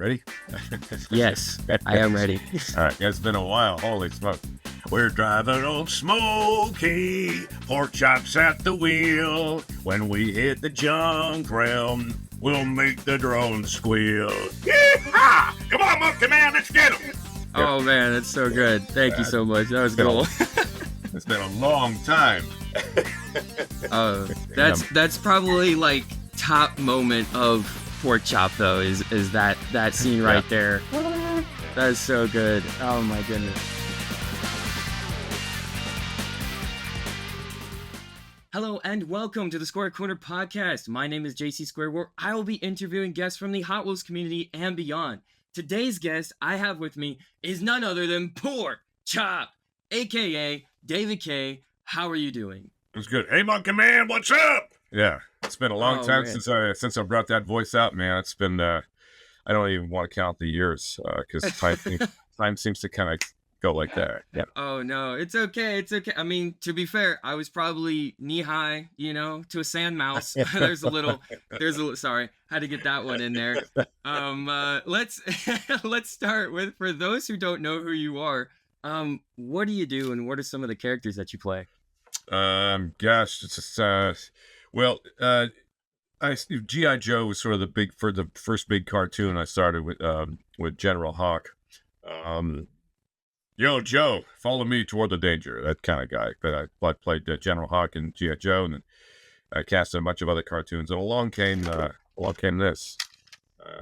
ready? Yes, I am ready. All right, it's been a while. Holy smoke. We're driving on Smoky, pork chops at the wheel. When we hit the junk realm, we'll make the drone squeal. Yeehaw! Come on, Monkey Man, let's get him! Oh man, that's so good. Thank you so much. That was cool. It's been a long time. That's probably like top moment of Porkchop though, is that scene right there. That's so good. Oh my goodness. Hello and welcome to the Square Corner podcast. My name is JayCee Square, where I will be interviewing guests from the Hot Wheels community and beyond. Today's guest I have with me is none other than Porkchop, aka David Kaye. How are you doing? It's good. Hey, Monkey Man, what's up? Yeah, it's been a long time man. since I brought that voice out, man. It's been I don't even want to count the years because time seems to kind of go like that. Yeah. Oh no, it's okay. It's okay. I mean, to be fair, I was probably knee high, to a sand mouse. There's a little. Sorry, had to get that one in there. Let's start with, for those who don't know who you are, what do you do and what are some of the characters that you play? Gosh, it's just, G.I. Joe was sort of the first big cartoon I started with General Hawk. Yo, Joe, follow me toward the danger. That kind of guy. But I played General Hawk and G.I. Joe, and then I cast a bunch of other cartoons. And along came this,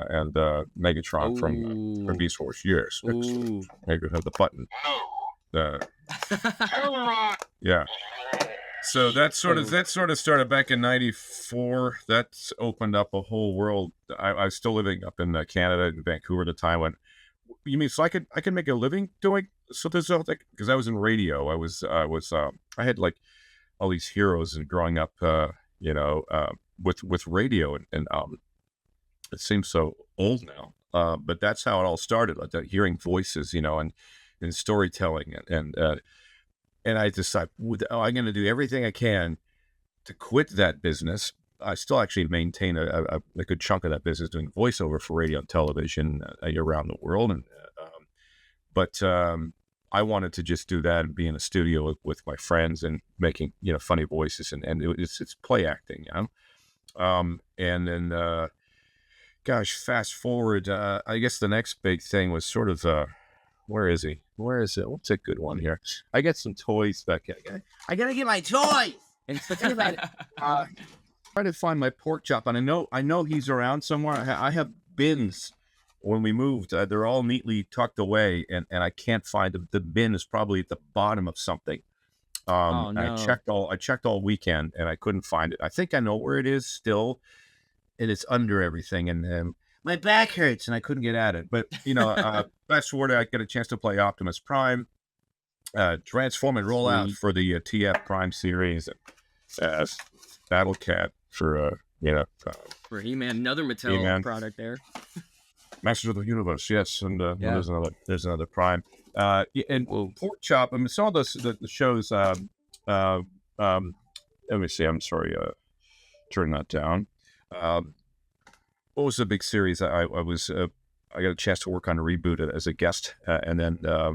and Megatron from Beast Wars. Yes, maybe have the button. Yeah. So that sort of started back in '94. That's opened up a whole world. I was still living up in Canada, in Vancouver at the time. When you mean so I could make a living doing so? There's because I was in radio. I had like all these heroes and growing up, with radio and it seems so old now. But that's how it all started. Like hearing voices, and storytelling and I decided, I'm going to do everything I can to quit that business. I still actually maintain a good chunk of that business doing voiceover for radio and television around the world. But I wanted to just do that and be in a studio with my friends and making, funny voices. And it's play acting, and then, fast forward, I guess the next big thing was sort of, where is he? Where is it? What's a good one here? I got some toys back here. I gotta get my toys. And think about it. Try to find my Porkchop, and I know he's around somewhere. I have bins. When we moved, they're all neatly tucked away, and I can't find them. The bin is probably at the bottom of something. Oh no! I checked all weekend, and I couldn't find it. I think I know where it is still, and it's under everything. And my back hurts, and I couldn't get at it. But fast forward, I get a chance to play Optimus Prime, transform and roll out for the TF Prime series, and Battle Cat for for He-Man, another Mattel product there. Masters of the Universe, yes, and there's another Prime, and Porkchop. I mean, some of the shows. Let me see. I'm sorry. Turn that down. What was the big series? I got a chance to work on a reboot as a guest, and then I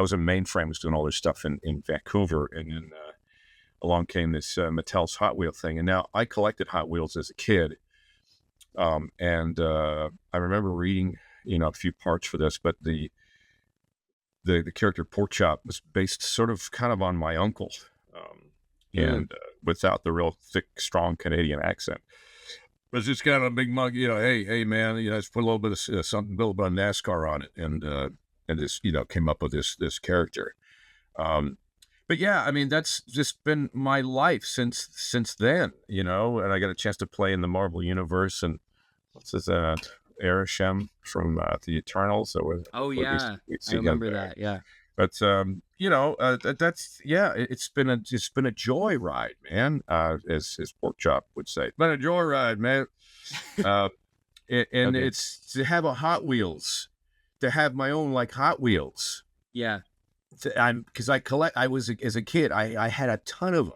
was in Mainframe, was doing all this stuff in Vancouver, and then along came this Mattel's Hot Wheel thing, and now I collected Hot Wheels as a kid, and I remember reading a few parts for this, but the character Porkchop was based sort of kind of on my uncle, and without the real thick, strong Canadian accent. But it's just kind of a big mug, hey man, let's put a little bit of something, a little bit of NASCAR on it, and this, came up with this character. But yeah, I mean, that's just been my life since then, and I got a chance to play in the Marvel universe, and what's this, Arishem from the Eternals. So I remember that. Yeah. But that's it's been a joyride, man. As Porkchop would say, it's been a joyride, man. And okay. It's to have a Hot Wheels, to have my own Hot Wheels. Yeah. Because I was as a kid, I had a ton of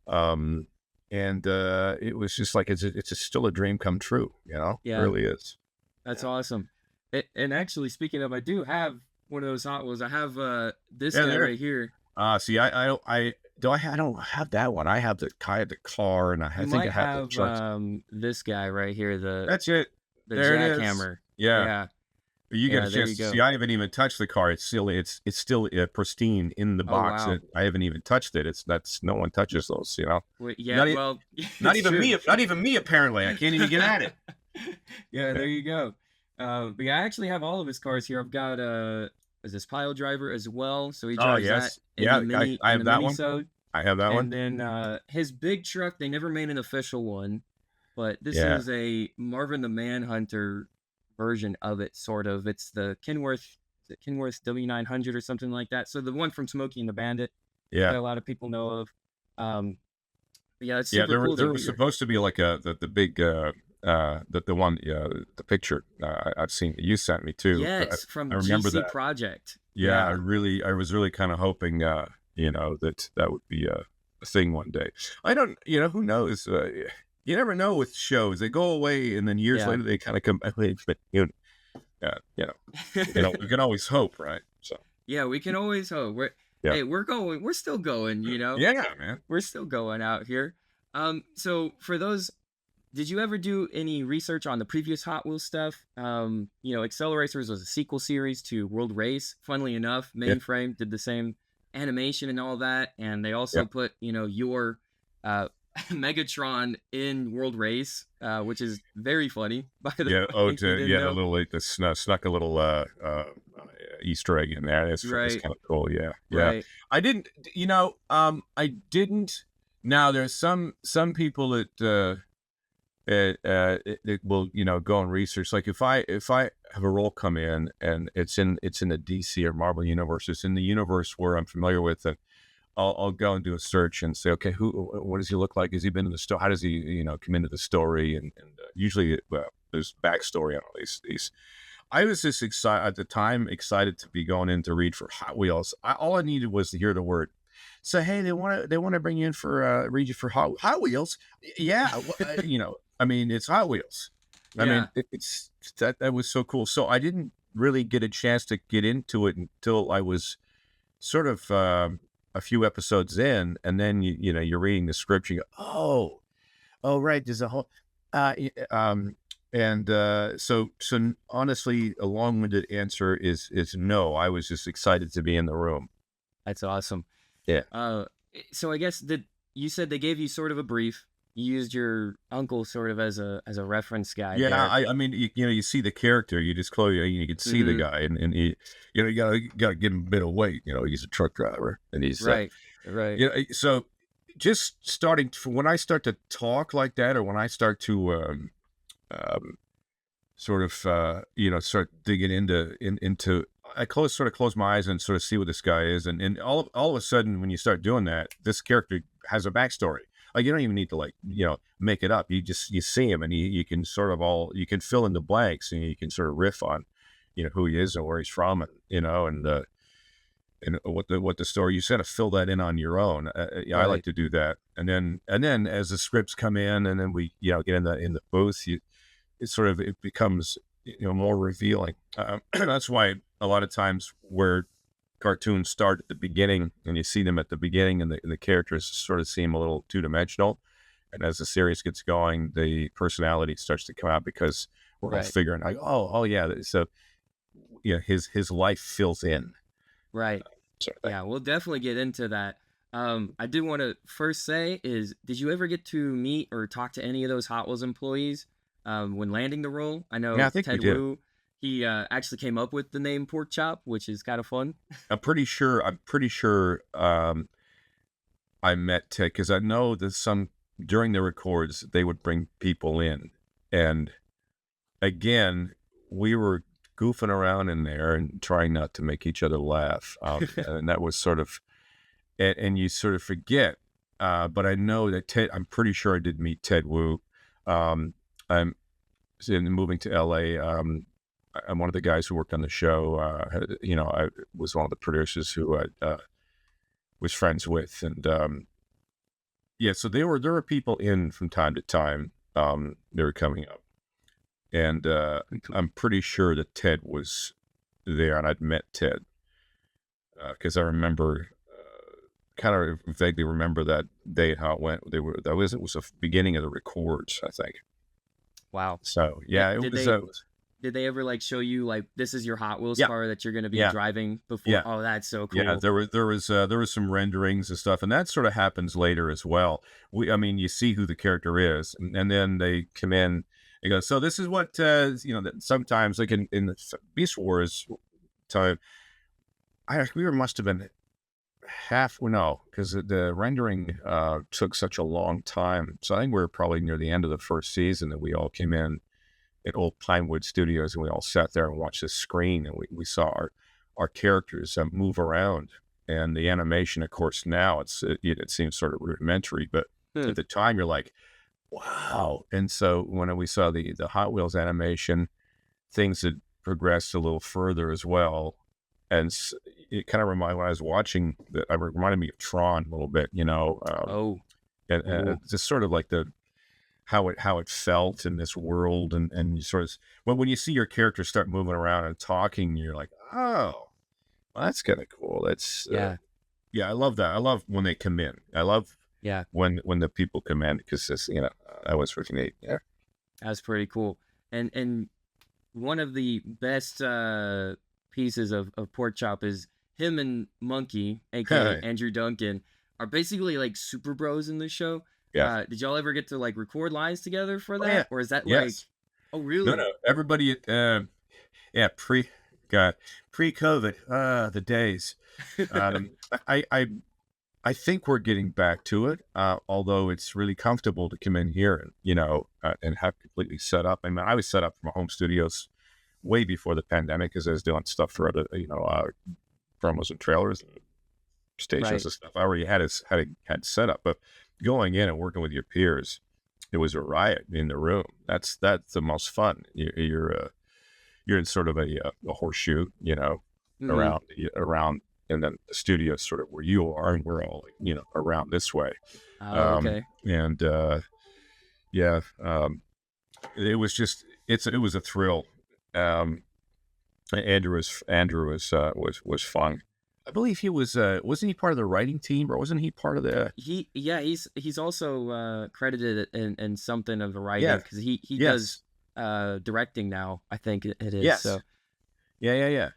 them, and it was just like it's still a dream come true. Yeah. It really is. That's awesome. And actually, speaking of, I do have one of those Hot Wheels. I have this guy right here. See, I don't have that one. I have the car, and I You think might I have the have trucks. this guy right here, That's it. the There it is. jackhammer. Yeah. Yeah. You get Yeah, a there chance you to go. see. I haven't even touched the car. It's still pristine in the Oh, box. wow. I haven't even touched it. That's no one touches those. Wait, yeah, Not, well, not it's even true. me. Not even me. Apparently, I can't even get at it. Yeah, there you go. But yeah, I actually have all of his cars here. I've got this pile driver as well, so he Oh drives yes, that in yeah. the mini I in have the that one. mini-sode. I have that one. And then his big truck, they never made an official one, but this Yeah. is a Marvin the Manhunter version of it, sort of. It's the Kenworth W900 or something like that. So the one from Smokey and the Bandit that Yeah. a lot of people know of. But yeah, it's Yeah. super cool. There was supposed to be like the big the one the picture I've seen you sent me too. Yes, from I remember GC that. Project. Yeah, I was really kind of hoping, that would be a thing one day. I don't, who knows? You never know with shows; they go away, and then years later they kind of come back. But we can always hope, right? So yeah, we can always hope. Hey, we're going. We're still going. yeah, man, we're still going out here. So for those, did you ever do any research on the previous Hot Wheels stuff? Acceleracers was a sequel series to World Race. Funnily enough, Mainframe did the same animation and all that, and they also put your Megatron in World Race, which is very funny. By the way, the little snuck a little Easter egg in there. It's kind of cool. Yeah. Right. I didn't. I didn't. Now there's some people that. It will go and research. Like if I have a role come in and it's in the DC or Marvel universe, it's in the universe where I'm familiar with, and I'll go and do a search and say, okay, what does he look like? Has he been in the story? How does he come into the story? And usually there's backstory on all these. I was just excited at the time, excited to be going in to read for Hot Wheels. All I needed was to hear the word. So hey, they want to bring you in for read you for Hot Wheels. Yeah, I mean, it's Hot Wheels. I mean, it's that was so cool. So I didn't really get a chance to get into it until I was sort of a few episodes in, and then you're reading the script. You go, oh, right. There's a whole, so honestly, a long-winded answer is no. I was just excited to be in the room. That's awesome. Yeah. So I guess you said they gave you sort of a brief. You used your uncle sort of as a reference guy. Yeah, there. I mean, you see the character. You just close. You can see the guy, and he, you gotta give him a bit of weight. He's a truck driver, and he's right. So just starting when I start to talk like that, or when I start to start digging into. I close my eyes and sort of see what this guy is, and all of a sudden, when you start doing that, this character has a backstory. Like you don't even need to make it up. You see him, and you can sort of you can fill in the blanks, and you can sort of riff on, who he is and where he's from, and what the story. You sort of fill that in on your own. Right. I like to do that, and then as the scripts come in, and then we get in the booth, it becomes more revealing. That's why a lot of times where cartoons start at the beginning and you see them at the beginning and the characters sort of seem a little two-dimensional, and as the series gets going, the personality starts to come out because we're all figuring like, oh yeah, so his life fills in. Right. Yeah, we'll definitely get into that. I did want to first say did you ever get to meet or talk to any of those Hot Wheels employees when landing the role? I know Ted Wu, he actually came up with the name Porkchop, which is kind of fun. I'm pretty sure I met Ted because I know that during the records they would bring people in, and again we were goofing around in there and trying not to make each other laugh, and that was sort of, and you sort of forget. But I know that I'm pretty sure I did meet Ted Wu. I'm moving to LA. I'm one of the guys who worked on the show. I was one of the producers who I was friends with, and so there were people in from time to time. They were coming up, and I'm pretty sure that Ted was there, and I'd met Ted because I remember, kind of vaguely remember that day how it went. It was the beginning of the records, I think. Wow. So yeah, it was. Did they ever like show you like this is your Hot Wheels car that you're going to be driving before? Yeah. Oh, that's so cool. Yeah, there was some renderings and stuff, and that sort of happens later as well. I mean, you see who the character is, and then they come in and go, so this is what that sometimes like in the Beast Wars time, we must have been because the rendering took such a long time. So I think we were probably near the end of the first season that we all came in at old Pinewood Studios, and we all sat there and watched the screen, and we saw our characters move around. And the animation, of course, now it seems sort of rudimentary, but at the time you're like, wow. And so when we saw the Hot Wheels animation, things had progressed a little further as well. And it kind of reminded, when I was watching that, it reminded me of Tron a little bit, and just sort of like how it felt in this world, and you sort of, when you see your character start moving around and talking, you're like, oh, well, that's kind of cool. That's I love that. I love when they come in. I love when the people come in, because this, that was freaking neat. Yeah, that's pretty cool. And one of the best pieces of Porkchop is him and Monkey, aka Andrew Duncan, are basically like super bros in the show. Yeah. Did y'all ever get to like record lines together for that, or is that like? Oh, really? No. Everybody, pre-COVID, the days. I think we're getting back to it. Although it's really comfortable to come in here and have completely set up. I mean, I was set up from home studios way before the pandemic, because I was doing stuff for other, promos and trailers and stations and stuff. I already had set up, but going in and working with your peers, it was a riot in the room. That's the most fun. You're in sort of a horseshoe, around, and then the studio is sort of where you are, and we're all around this way. Okay. And it was just it was a thrill. Andrew was fun. I believe he was wasn't he part of the writing team, or wasn't he part of the he's also credited in something of the writing, because he does directing now, I think it is. Yes. So yeah.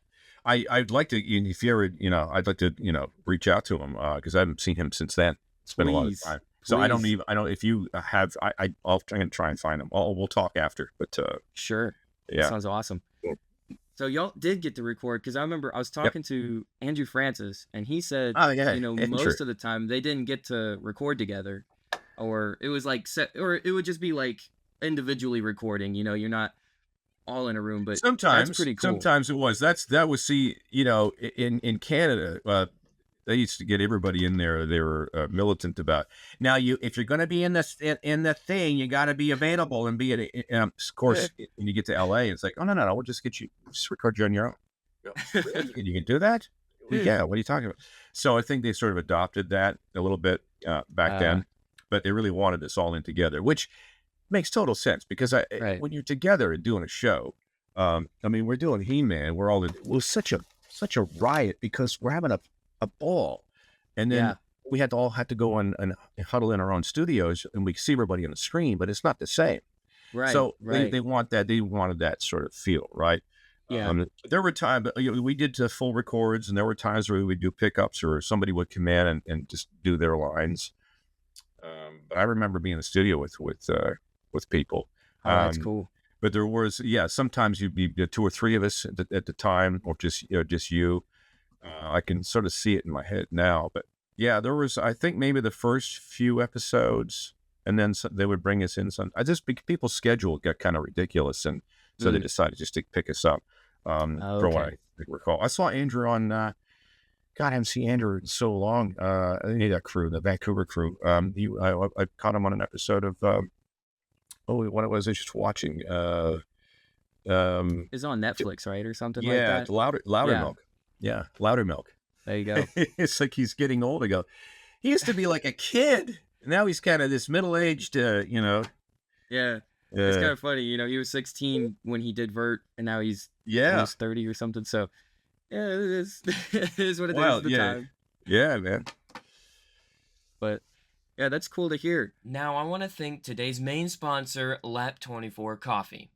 I'd like to, if you ever, I'd like to, reach out to him, because I haven't seen him since then. It's been a lot of time. So I don't if you have, I'll try and find him. We'll talk after, but sure. Yeah. That sounds awesome. Cool. So y'all did get to record, because I remember I was talking to Andrew Francis, and he said, most of the time they didn't get to record together, or it was like or it would just be like individually recording. You're not all in a room, but sometimes that's pretty cool. Sometimes it was. That was in Canada. They used to get everybody in there. They were militant about. Now, if you're going to be in the thing, you got to be available and be at. Of course, when you get to LA, it's like, oh no, we'll just record you on your own. You can do that? Yeah. What are you talking about? So I think they sort of adopted that a little bit back then, but they really wanted us all in together, which makes total sense, because when you're together and doing a show, I mean, we're doing He-Man. It was such a riot, because we're having a ball, and then we all had to go and huddle in our own studios, and we see everybody on the screen, but it's not the same. Right. So they wanted that sort of feel, right? Yeah. There were times we did full records, and there were times where we would do pickups, or somebody would come in and just do their lines. But I remember being in the studio with people. Oh, that's cool. But there was sometimes you'd be 2 or 3 of us at the time, or just you. I can sort of see it in my head now, but there was, I think, maybe the first few episodes, and then they would bring us in people's schedule got kind of ridiculous, and so they decided just to pick us up. From what I recall, I saw Andrew on. God, I haven't seen Andrew in so long. I think that crew, the Vancouver crew. I caught him on an episode of. What it was I was just watching. It's on Netflix, right, or something like that. Yeah, Louder Milk. Yeah, Louder Milk. There you go. It's like he's getting old. I go, he used to be like a kid. Now he's kind of this middle-aged, Yeah. It's kind of funny, you know. He was 16 when he did Vert, and now he's almost 30 or something. So yeah, it is. It is what it is at the time. Yeah, man. But yeah, that's cool to hear. Now I want to thank today's main sponsor, Lap24 Coffee.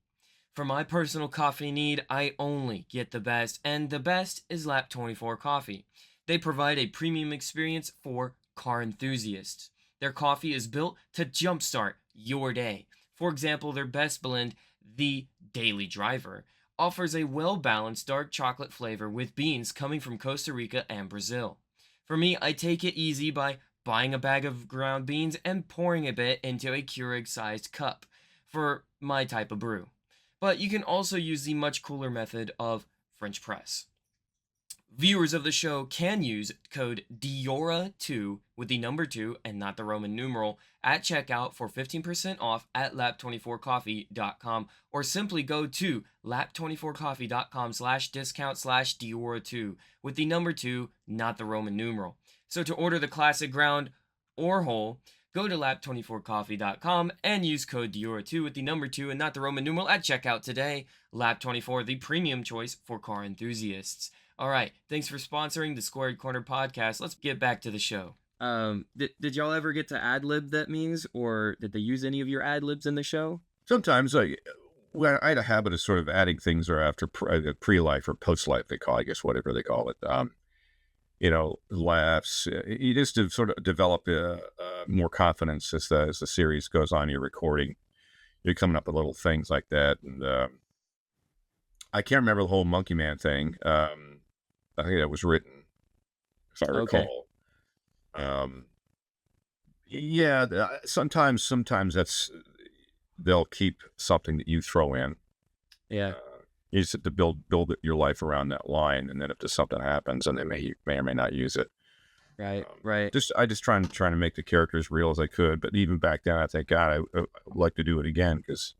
For my personal coffee need, I only get the best, and the best is Lap24 Coffee. They provide a premium experience for car enthusiasts. Their coffee is built to jumpstart your day. For example, their best blend, the Daily Driver, offers a well-balanced dark chocolate flavor with beans coming from Costa Rica and Brazil. For me, I take it easy by buying a bag of ground beans and pouring a bit into a Keurig-sized cup for my type of brew. But you can also use the much cooler method of French press. Viewers of the show can use code DIORA2 with the number 2 and not the Roman numeral at checkout for 15% off at lap24coffee.com, or simply go to lap24coffee.com/discount/DIORA2 with the number 2, not the Roman numeral. So to order the classic ground or whole, go to lap24coffee.com and use code DIORA2 with the number 2 and not the Roman numeral at checkout today. Lap24, the premium choice for car enthusiasts. All right, thanks for sponsoring the Squared Corner podcast. Let's get back to the show. Did y'all ever get to ad-lib that means, or did they use any of your ad-libs in the show? Sometimes I had a habit of sort of adding things or after pre-life or post-life, they call, I guess, whatever they call it. Laughs. You just to sort of develop more confidence as the series goes on. You're recording, you're coming up with little things like that. And I can't remember the whole Monkey Man thing. I think that was written, if I recall. Sometimes that's they'll keep something that you throw in. Yeah. You just have to build your life around that line, and then if there's something happens, and they may or may not use it. Right. I just trying to make the characters real as I could, but even back then, I think God, I would like to do it again, because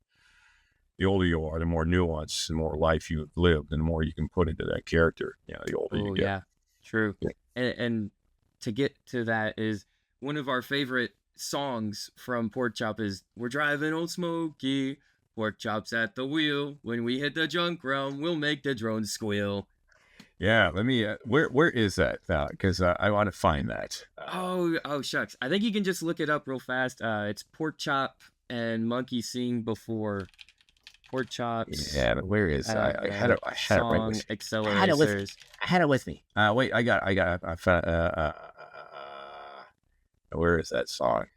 the older you are, the more nuance and more life you've lived, and the more you can put into that character. The older you get. Yeah, true. Yeah. And to get to that is one of our favorite songs from Porkchop is "We're driving old Smokey. Porkchop's at the wheel. When we hit the junk realm, we'll make the drones squeal." Yeah, let me. Where is that? Because I want to find that. Oh shucks. I think you can just look it up real fast. It's Porkchop and Monkey Sing before Porkchop's. Yeah, but where is I had it right with me. Acceleracers. I had it with me. Wait, I found. Where is that song?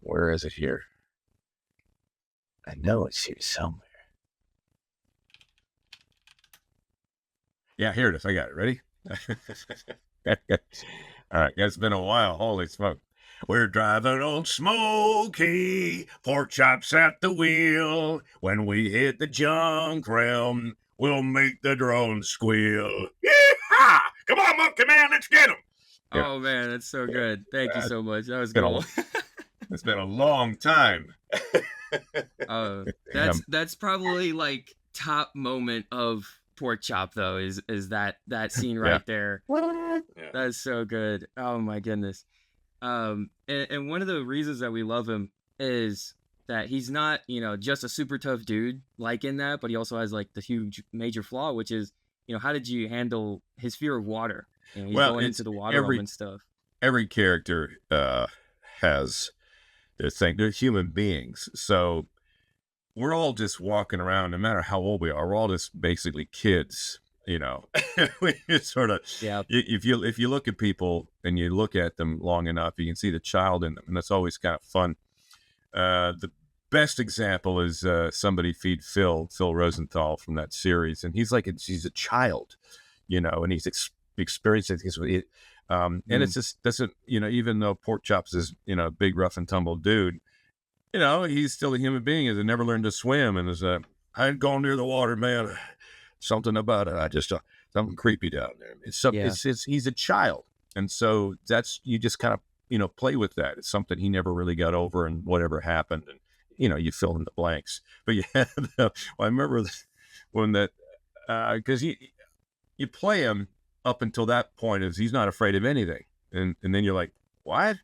Where is it here? I know it's here somewhere. Yeah, here it is. I got it. Ready? All right, it's been a while. Holy smoke. We're driving old Smokey, Porkchop's at the wheel. When we hit the junk realm, we'll make the drones squeal. Yeehaw! Come on, Monkey Man, let's get him. Oh, man, that's so good. Thank you so much. That was good. It's been a long time. That's probably like top moment of Porkchop, though, is that scene right there. Yeah. That's so good. Oh, my goodness. And one of the reasons that we love him is that he's not, just a super tough dude like in that, but he also has like the huge major flaw, which is, how did you handle his fear of water? He's going into the water realm and stuff. Every character has their thing. They're human beings, so we're all just walking around, no matter how old we are. We're all just basically kids. It's sort of, if you look at people and you look at them long enough, you can see the child in them, and that's always kind of fun. The best example is Somebody Feed Phil Rosenthal from that series, and he's a child, and he's experiencing things with it. And it's just doesn't, even though Porkchop's is, big rough and tumble dude, he's still a human being. Has never learned to swim, and I ain't gone near the water, man. Something about it, I just something creepy down there. He's a child, and so you just kind of play with that. It's something he never really got over, and whatever happened, and you fill in the blanks. But I remember when that because you play him up until that point is he's not afraid of anything, and then you're like, what?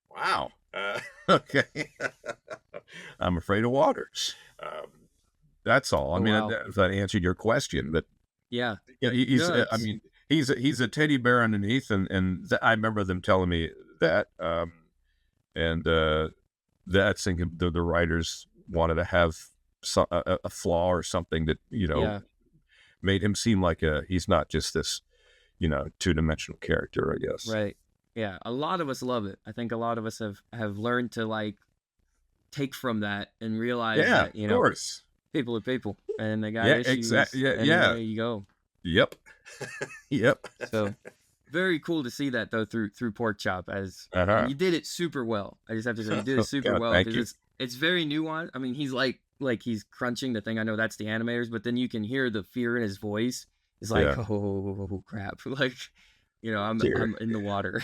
Wow, Okay. I'm afraid of water. That's all. I Oh, mean, wow. if that answered your question, but Yeah. he's. No, I mean, he's a teddy bear underneath, and I remember them telling me that, and that's thinking the writers wanted to have a flaw or something that yeah. made him seem like he's not just this two-dimensional character, I guess. Right. Yeah. A lot of us love it. I think a lot of us have learned to like take from that and realize Yeah, that, of course. people are people and they got Yeah, issues exactly. Yeah, any yeah. way you go. Yep. Yep. So very cool to see that though through Porkchop and you did it super well. I just have to say you did it super God, well thank because you. it's very nuanced. I mean, he's like he's crunching the thing. I know that's the animators, but then you can hear the fear in his voice. It's like, Yeah. oh crap. Like, I'm Dear. in the water.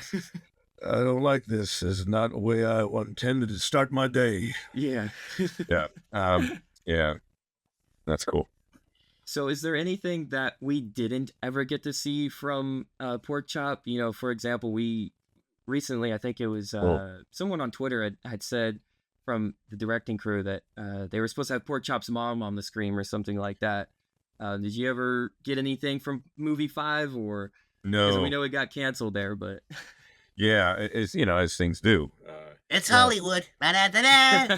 I don't like this. This is not the way I intended to start my day. Yeah. Yeah. Yeah. That's cool. So is there anything that we didn't ever get to see from Porkchop? For example, we recently, I think it was Cool. someone on Twitter had said from the directing crew that they were supposed to have Porkchop's mom on the screen or something like that. Did you ever get anything from movie 5 or because we No. know it got canceled there, but Yeah, it's as things do. It's Right. Hollywood. Ba-da-da-da.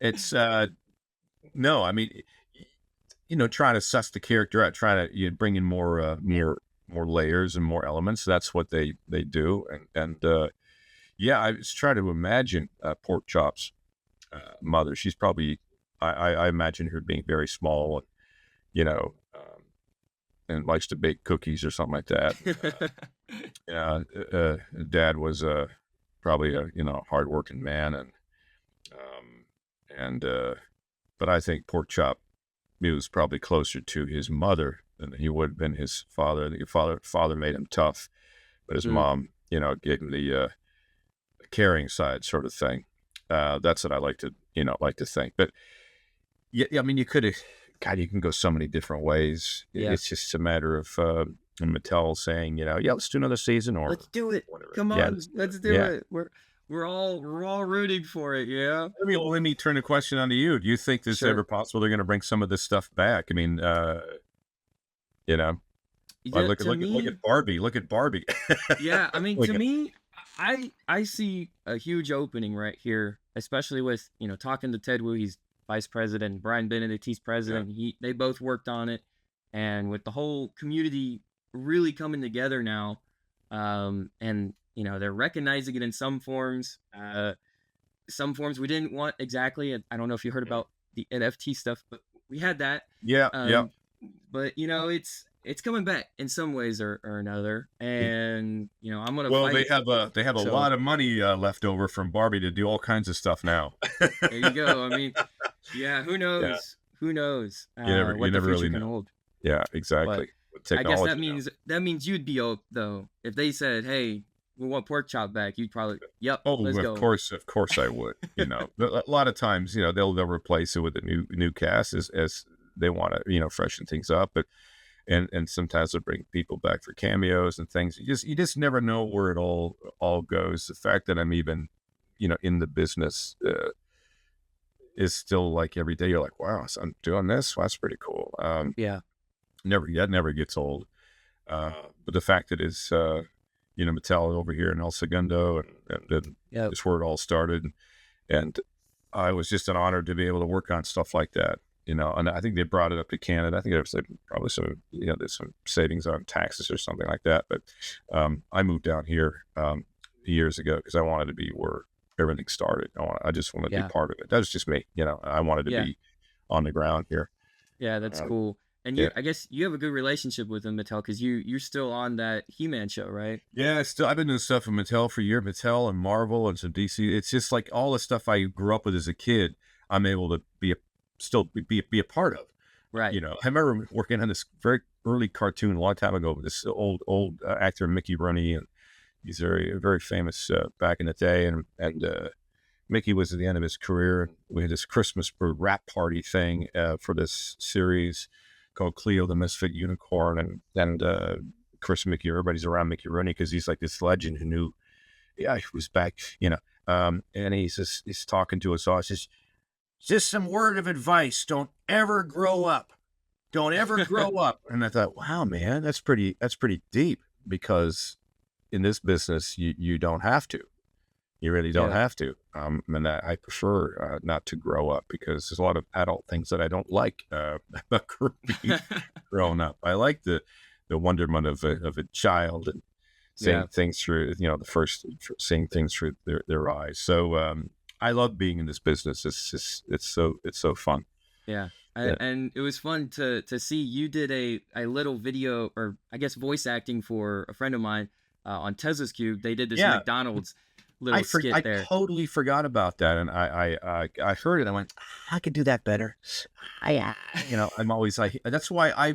It's no, I mean, trying to suss the character out, trying to bring in more layers and more elements. That's what they do, and yeah, I was trying to imagine Porkchop's mother. She's probably I imagine her being very small and and likes to bake cookies or something like that. Yeah, Dad was probably a hardworking man, and but I think Porkchop, he was probably closer to his mother than he would have been his father. The father made him tough, but his Mm. mom, gave him the caring side sort of thing. That's what I like to think. But yeah, I mean, you could have, God, you can go so many different ways. Yeah. It's just a matter of Mattel saying, yeah, let's do another season or Let's do it. whatever. Come Yeah, on, let's do yeah. it. We're all rooting for it. Yeah. Let me turn the question on to you. Do you think this is Sure. ever possible? They're going to bring some of this stuff back. I mean, look at Barbie. Look at Barbie. Yeah, I mean, Look to at- me, I see a huge opening right here, especially with talking to Ted Wu, he's vice president, Brian Benedict, he's president. They both worked on it, and with the whole community really coming together now, and they're recognizing it in some forms. Some forms we didn't want exactly. I don't know if you heard about the NFT stuff, but we had that. Yeah, yeah. But it's coming back in some ways or another, and I'm gonna. Well, fight. they have a So- lot of money left over from Barbie to do all kinds of stuff now. There you go. I mean, yeah, who knows? Yeah. Who knows? You never what the future really can know. hold. Yeah, exactly. With I guess technology that means you'd be though if they said, "Hey, we want Porkchop back." You'd probably, "Yep, Oh, let's go." of course I would. A lot of times, they'll replace it with a new cast as they want to, freshen things up. But and sometimes they'll bring people back for cameos and things. You just never know where it all goes. The fact that I'm even, in the business is still like every day you're like, wow, so I'm doing this. Well, that's pretty cool. Yeah. Never gets old. But the fact that it's Mattel over here in El Segundo, and Yep. that's where it all started. And I was just an honor to be able to work on stuff like that. And I think they brought it up to Canada. I think there's probably some, there's some savings on taxes or something like that. But I moved down here years ago because I wanted to be where everything started. I just wanted to Yeah. be part of it. That was just me. I wanted to Yeah. be on the ground here. Yeah, that's cool. And I guess you have a good relationship with them, Mattel, because you're still on that He-Man show, right? Yeah, I've been doing stuff with Mattel for years, Mattel and Marvel and some DC. It's just like all the stuff I grew up with as a kid, I'm able to still be a part of. Right. I remember working on this very early cartoon a long time ago with this old actor Mickey Rooney, and he's very famous back in the day. And Mickey was at the end of his career. We had this Christmas rap party thing for this series called Cleo the Misfit Unicorn, and Chris Mickey, everybody's around Mickey Rooney because he's like this legend who knew, he was back, and he's talking to us all. He says, just some word of advice: don't ever grow up. Don't ever grow up. And I thought, wow, man, that's pretty deep, because in this business, you don't have to. You really don't have to. And I prefer not to grow up, because there's a lot of adult things that I don't like about growing up. I like the wonderment of a child and seeing things through, seeing things through their eyes. So I love being in this business. It's so fun. Yeah. And it was fun to see you did a little video, or I guess voice acting, for a friend of mine on Tesla's Cube. They did this McDonald's little skit there. I totally forgot about that, and I heard it. I went, I could do that better. I'm always that's why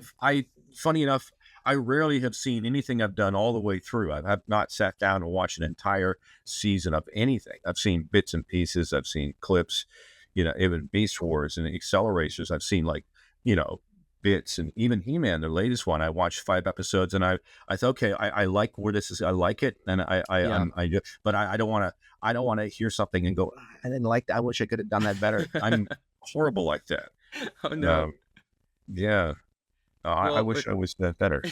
funny enough, I rarely have seen anything I've done all the way through. I have not sat down and watched an entire season of anything. I've seen bits and pieces. I've seen clips. Even Beast Wars and Acceleracers, I've seen bits, and even He-Man, the latest one, I watched 5 episodes, and I thought, okay, I like where this is. I like it, and but I don't want to hear something and go, I didn't like that. I wish I could have done that better. I'm horrible like that. Oh no. I wish I was that better.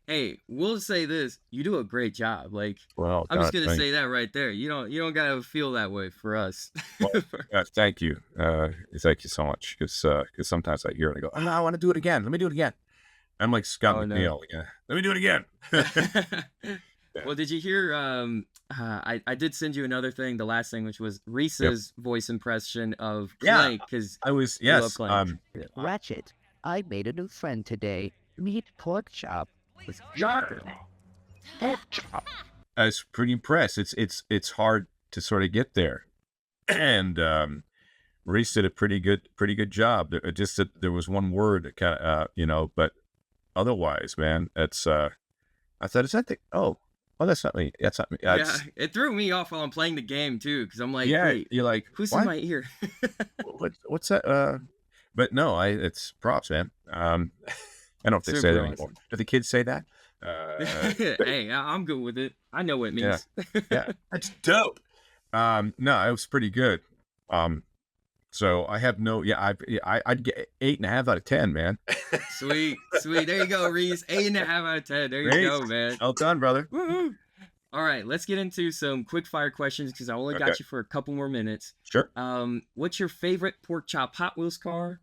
Hey, we'll say this: you do a great job. Well, I'm just gonna say that right there. You don't gotta feel that way for us. Well, thank you. Thank you so much. Because sometimes I hear it and I go, oh, no, I want to do it again. Let me do it again. I'm like Scott McNeil. Yeah. Let me do it again. Well, did you hear? I did send you another thing, the last thing, which was Reese's voice impression of Clank, because I was Ratchet, I made a new friend today. Meet Porkchop. I was pretty impressed. It's hard to sort of get there, and Reese did a pretty good job. Just that there was one word that kind of but otherwise, man, it's I thought, is that the that's not me. That's not me. It threw me off while I'm playing the game too, because I'm like, wait, you're like, who's what? in my ear? What's that? But no, it's props, man. I don't know if they say that anymore. Do the kids say that? Hey, I'm good with it. I know what it means. Yeah, that's dope. No, it was pretty good. So I have I'd get 8.5 out of 10, man. Sweet. There you go, Reese. 8.5 out of 10. There you go, man. Well done, brother. Woo-hoo. All right, let's get into some quick fire questions, because I only got you for a couple more minutes. Sure. What's your favorite Porkchop Hot Wheels car?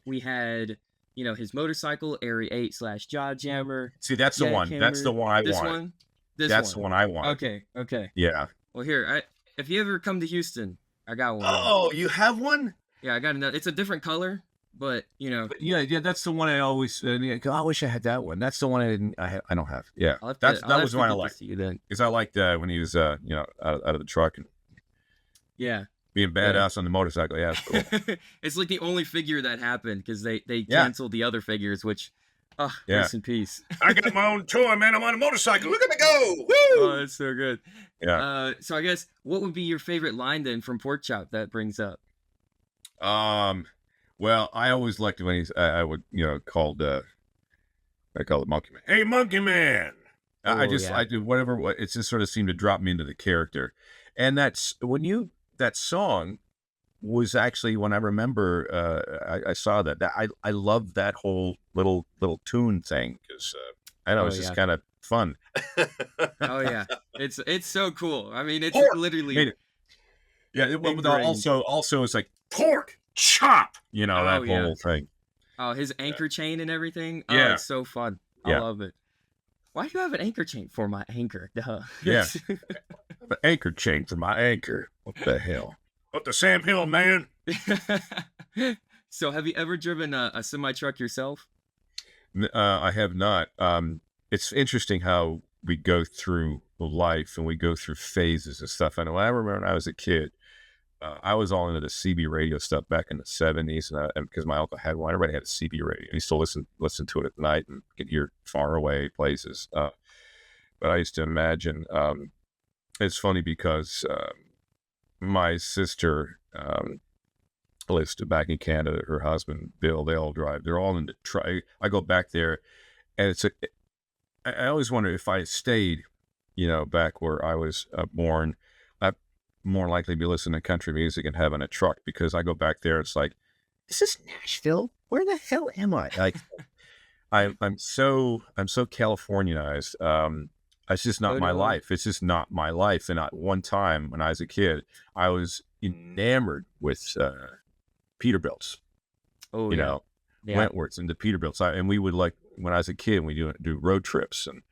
We had, his motorcycle, Airy 8/Jaw Jammer. See, that's the one. That's the one I this wanted. One? That's the one I want. Okay. Yeah. Well, here, if you ever come to Houston, I got one. Oh, you have one? Yeah, I got another. It's a different color, but But yeah, that's the one I always. I wish I had that one. That's the one I didn't. I don't have. Yeah, that was the one I liked. Because I liked when he was out of the truck and being badass on the motorcycle. Yeah, it's cool. It's like the only figure that happened, because they canceled the other figures, which. Rest in peace. I got my own toy, man. I'm on a motorcycle. Look at me go! Woo! Oh, that's so good. Yeah. So I guess, what would be your favorite line then from Porkchop that brings up? Well, I always liked it when I would called I call it Monkey Man. Hey, Monkey Man! I do whatever. It just sort of seemed to drop me into the character, and that's that song was actually when I remember I saw that I love that whole little tune thing, because I know it's just kind of fun. Oh yeah, it's so cool. I mean, it's literally also it's like pork chop, that whole thing. Oh, his anchor chain and everything. Oh, yeah, it's so fun. I love it. Why do you have an anchor chain? For my anchor. Duh. Yeah, an anchor chain for my anchor. What the hell? Up the Sam Hill, man. So have you ever driven a semi-truck yourself? I have not. It's interesting how we go through life and we go through phases and stuff. I know I remember when I was a kid, I was all into the CB radio stuff back in the 70s, and because my uncle had one, everybody had a CB radio. I used to listen to it at night and could hear far away places. But I used to imagine, it's funny because my sister lives back in Canada. Her husband Bill, they all drive. They're all in the truck. I go back there, and I always wonder if I stayed, back where I was born. more likely to be listening to country music and having a truck, because I go back there, it's like, is this Nashville? Where the hell am I? Like, I'm so Californianized. It's just not my life. It's just not my life. And at one time when I was a kid, I was enamored with Peterbilts. Oh, you know, Wentworths and the Peterbilts. And we would, like, when I was a kid, we do road trips, and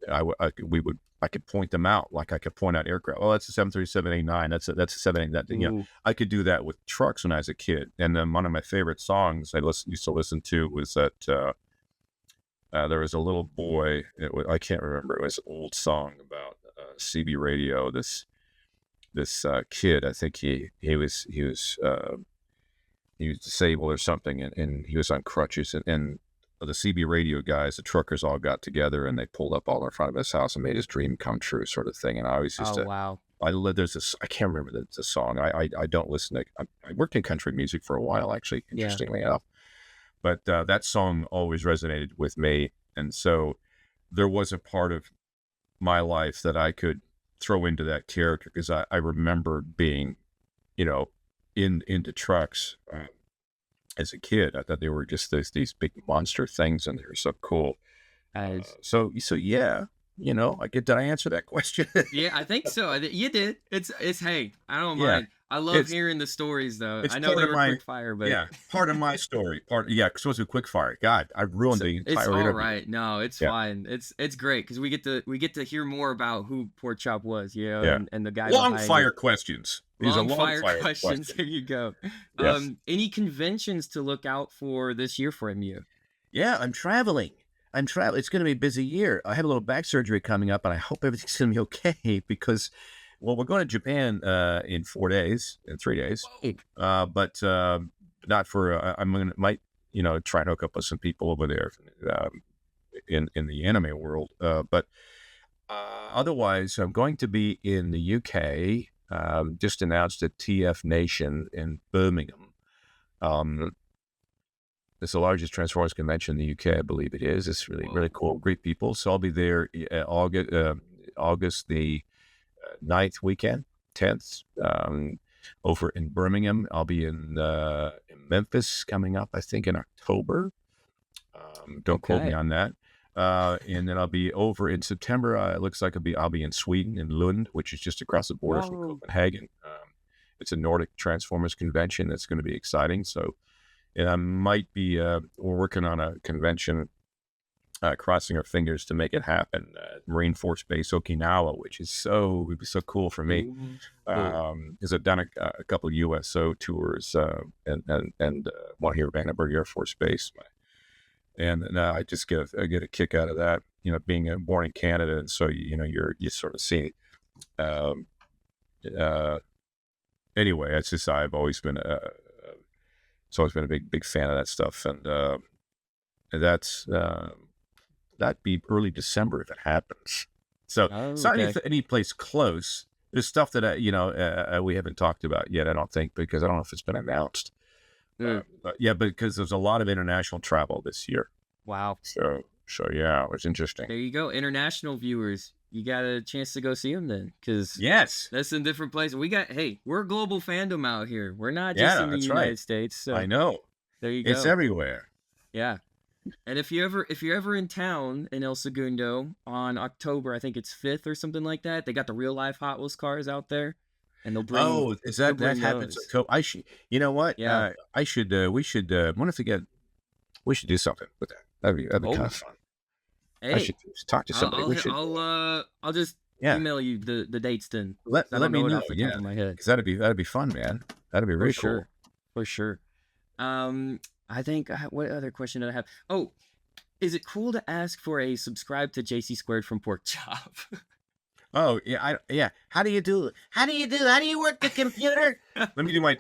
I could point them out, like I could point out aircraft. Oh, that's a 737-89. That's a 78. That, you know, I could do that with trucks when I was a kid. And then one of my favorite songs I used to listen to was that there was a little boy. I can't remember. It was an old song about CB radio. This kid, I think he was disabled or something, and he was on crutches, and the CB radio guys, the truckers, all got together and they pulled up all in front of his house and made his dream come true, sort of thing. And I always used wow. There's this, I can't remember the song. I don't listen to, I worked in country music for a while, actually, interestingly enough. But that song always resonated with me. And so there was a part of my life that I could throw into that character, because I remember being, you know, into trucks as a kid. I thought they were just these big monster things, and they were so cool. So yeah, you know, did I answer that question? Yeah, I think so. You did. It's hey, I don't mind. I love hearing the stories, though. I know they were quick fire, but part of my story. Supposed to be quick fire. God, I ruined the entire It's interview. all right. No, it's fine. It's great because we get to hear more about who Porkchop was, you know, and the guy. Long fire questions. These Long are fire questions. There you go. Yes. Any conventions to look out for this year from you? Yeah, I'm traveling. It's going to be a busy year. I have a little back surgery coming up, and I hope everything's going to be okay, because, well, we're going to Japan in 3 days. But not for. Might try and hook up with some people over there in the anime world. But otherwise, I'm going to be in the UK. Just announced at TF Nation in Birmingham. It's the largest Transformers convention in the UK, I believe it is. It's really cool, great people. So I'll be there August the 9th weekend, 10th, over in Birmingham. I'll be in Memphis coming up, I think, in October. Don't quote me on that. And then I'll be over in September. It looks like I'll be in Sweden, in Lund, which is just across the border from Copenhagen. It's a Nordic Transformers convention that's going to be exciting. So, and I might be we're working on a convention, crossing our fingers to make it happen. Marine Force Base Okinawa, which would be so cool for me, because I've done a couple of USO tours and one here at Vandenberg Air Force Base. And I just get a kick out of that, being born in Canada, and so you sort of see. Anyway, it's just I've always been a big fan of that stuff, and that's that'd be early December if it happens. So it's not any place close. There's stuff that we haven't talked about yet, I don't think, because I don't know if it's been announced. But because there's a lot of international travel this year. Wow. So yeah, it was interesting. There you go, international viewers. You got a chance to go see them then, because that's in different places. We're a global fandom out here. We're not just in the United States. So I know. There you go. It's everywhere. Yeah. And if you're ever in town in El Segundo on October, I think it's 5th or something like that, they got the real life Hot Wheels cars out there. And they'll bring. Oh, is that happens? I should. You know what? Yeah. I should. We should. We should do something with that. That'd be kind of fun. Hey, I should talk to somebody. I'll just email you the dates then. Let me know. Off the top of my head. Because that'd be fun, man. That'd be really cool. For sure. I think what other question did I have? Oh, is it cool to ask for a subscribe to JayCee Squared from Porkchop? Oh yeah, How do you do it? How do you work the computer? Let me do my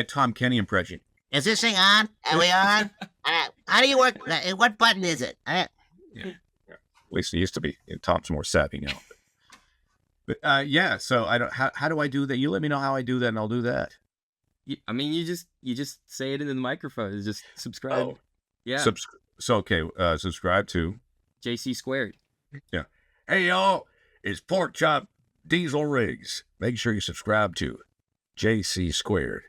Tom Kenny impression. Is this thing on? Are we on? How do you work? What button is it? Yeah. At least it used to be. Tom's more savvy now. But yeah. So I don't. How do I do that? You let me know how I do that, and I'll do that. I mean, you just say it into the microphone. It's just subscribe. Oh. Yeah. Subscribe to JayCee Squared. Yeah. Hey y'all. It's Porkchop diesel rigs. Make sure you subscribe to JayCee Squared.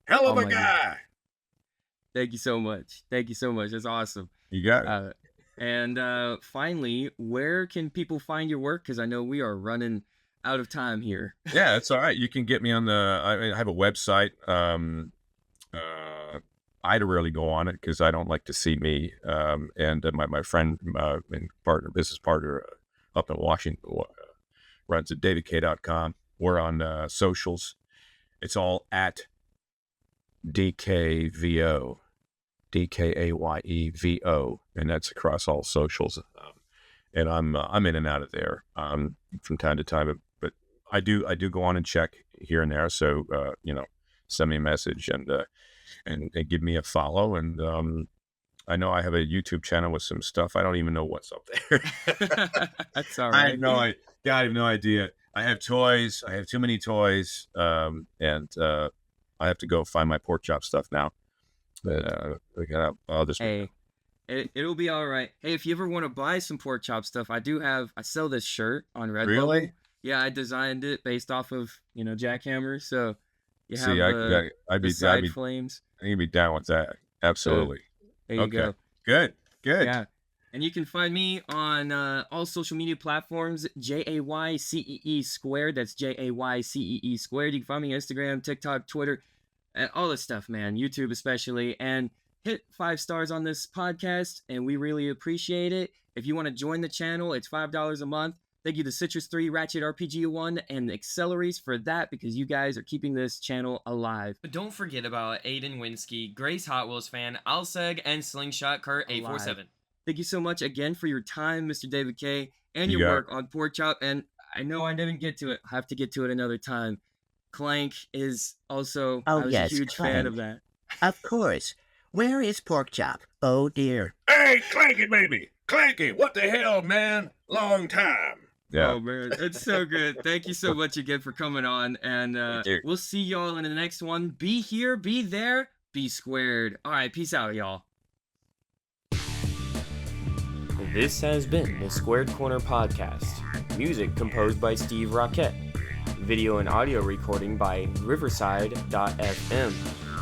Hell of Oh a my guy. Thank you so much. Thank you so much. That's awesome. You got it. And finally, where can people find your work? Because I know we are running out of time here. Yeah, it's all right. You can get me on I have a website. I rarely go on it because I don't like to see me. And my friend and business partner up in Washington runs at davidkaye.com. We're on socials. It's all at DKVO, DKAYEVO, and that's across all socials. And I'm in and out of there from time to time, but I do go on and check here and there. So send me a message and give me a follow. And I know I have a YouTube channel with some stuff. I don't even know what's up there. That's all right. I have no idea. I have toys. I have too many toys. And I have to go find my Porkchop stuff now. But Hey, it'll be all right. Hey, if you ever want to buy some Porkchop stuff, I sell this shirt on Redbubble. Really? Yeah, I designed it based off of, Jackhammer. So you have I'd be flames. I'd be down with that. Absolutely. There you go. Good. Yeah. And you can find me on all social media platforms, JayCee Squared. That's JayCee Squared. You can find me on Instagram, TikTok, Twitter, and all this stuff, man. YouTube especially. And hit 5 stars on this podcast, and we really appreciate it. If you want to join the channel, it's $5 a month. Thank you to Citrus 3, Ratchet RPG 1, and Acceleracers for that, because you guys are keeping this channel alive. But don't forget about Aiden Winsky, Grace Hot Wheels fan, Alseg, and Slingshot Kurt 847. Thank you so much again for your time, Mr. David Kaye, and your work on Porkchop. And I know I didn't get to it. I have to get to it another time. Clank is also I was a huge fan of that. Of course. Where is Porkchop? Oh, dear. Hey, Clanky, baby. Clanky, what the hell, man? Long time. Yeah. Oh, man. It's so good. Thank you so much again for coming on. And we'll see y'all in the next one. Be here, be there, be squared. All right, peace out, y'all. This has been the Squared Corner Podcast. Music composed by Steve Rockette. Video and audio recording by Riverside.fm.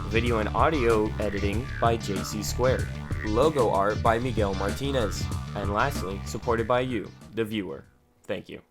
Video and audio editing by JayCee Squared. Logo art by Miguel Martinez. And lastly, supported by you, the viewer. Thank you.